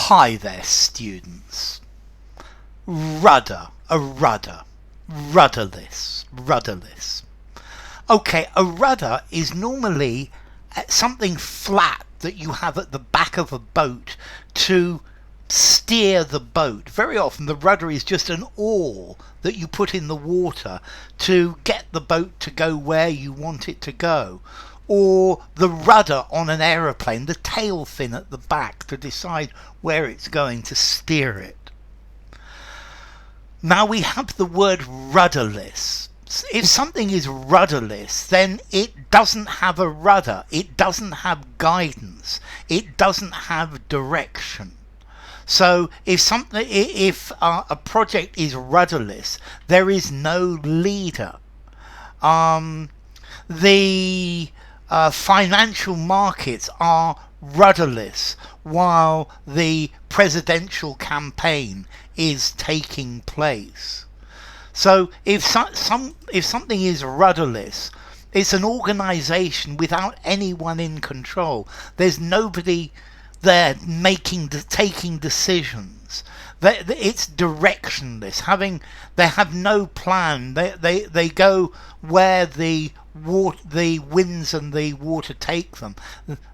Hi there, students. Rudder, a rudder. Rudderless. Okay, a rudder is normally something flat that you have at the back of a boat to steer the boat. Very often the rudder is just an oar that you put in the water to get the boat to go where you want it to go. Or the rudder on an aeroplane, the tail fin at the back to decide where it's going to steer it. Now we have the word rudderless. If something is rudderless, then it doesn't have a rudder, it doesn't have guidance, it doesn't have direction. So if a project is rudderless, there is no leader. The financial markets are rudderless while the presidential campaign is taking place. So if something is rudderless, it's an organization without anyone in control. There's nobody there taking decisions. It's directionless. They have no plan. They go where the winds and the water take them.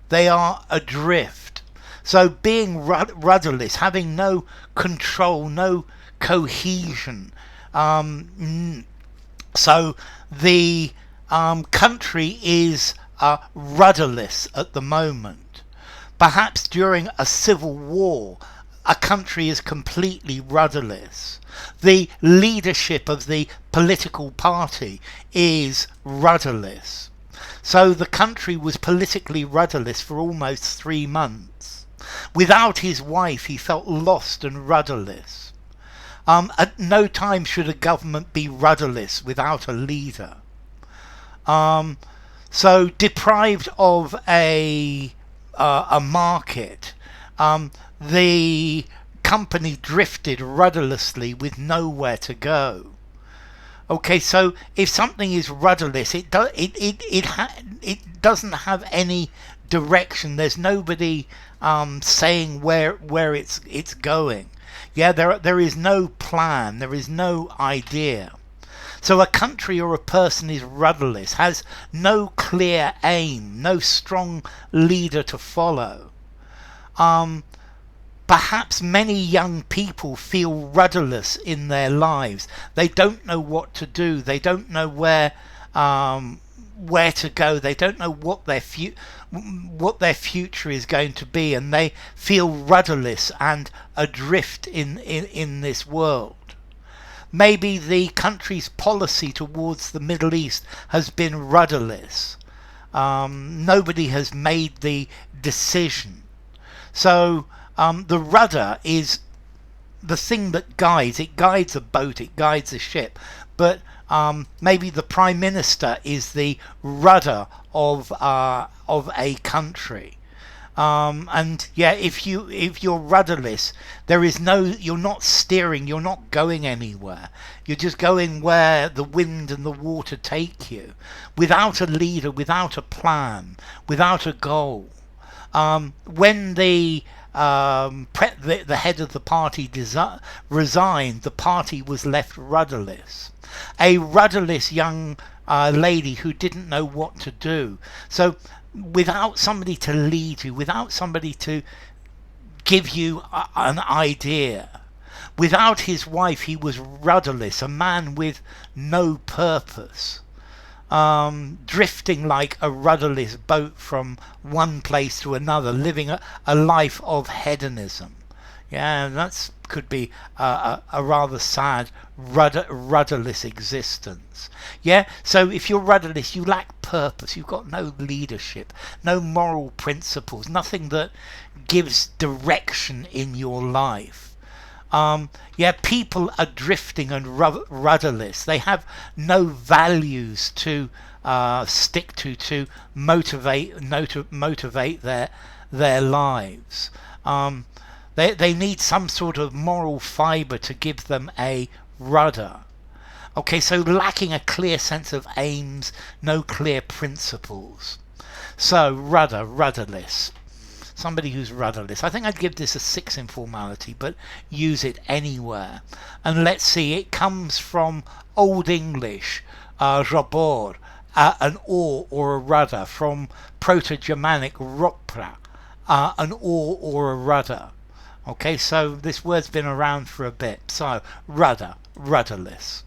They are adrift. So being rudderless, having no control, no cohesion. So the country is rudderless at the moment. Perhaps during a civil war, a country is completely rudderless. The leadership of the political party is rudderless. So the country was politically rudderless for almost 3 months. Without his wife, he felt lost and rudderless. At no time should a government be rudderless without a leader. So deprived of a market, the company drifted rudderlessly with nowhere to go. Okay, so if something is rudderless, it doesn't have any direction. There's nobody saying where it's going. Yeah, there is no plan. There is no idea. So a country or a person is rudderless, has no clear aim, no strong leader to follow. Perhaps many young people feel rudderless in their lives. They don't know what to do. They don't know where to go. They don't know what their future is going to be, and they feel rudderless and adrift in this world. Maybe the country's policy towards the Middle East has been rudderless. Nobody has made the decision. So the rudder is the thing that guides. It guides a boat, it guides a ship. But maybe the Prime Minister is the rudder of a country. And yeah, if you're rudderless, you're not steering, you're not going anywhere. You're just going where the wind and the water take you, without a leader, without a plan, without a goal. When the head of the party resigned, the party was left rudderless. A rudderless young lady who didn't know what to do. So without somebody to lead you, without somebody to give you an idea, without his wife, he was rudderless, a man with no purpose, drifting like a rudderless boat from one place to another, living a life of hedonism. Yeah, that could be a rather sad rudderless existence. Yeah, so if you're rudderless, you lack purpose. You've got no leadership, no moral principles, nothing that gives direction in your life. Yeah, people are drifting and rudderless. They have no values to stick to motivate their lives. They need some sort of moral fibre to give them a rudder. Okay, so lacking a clear sense of aims, no clear principles. So rudderless. somebody who's rudderless. I think I'd give this a 6 in formality, but use it anywhere. And let's see, it comes from Old English, rabor, an oar or a rudder, from Proto-Germanic ropra, an oar or a rudder. Okay, so this word's been around for a bit. So, rudder, rudderless.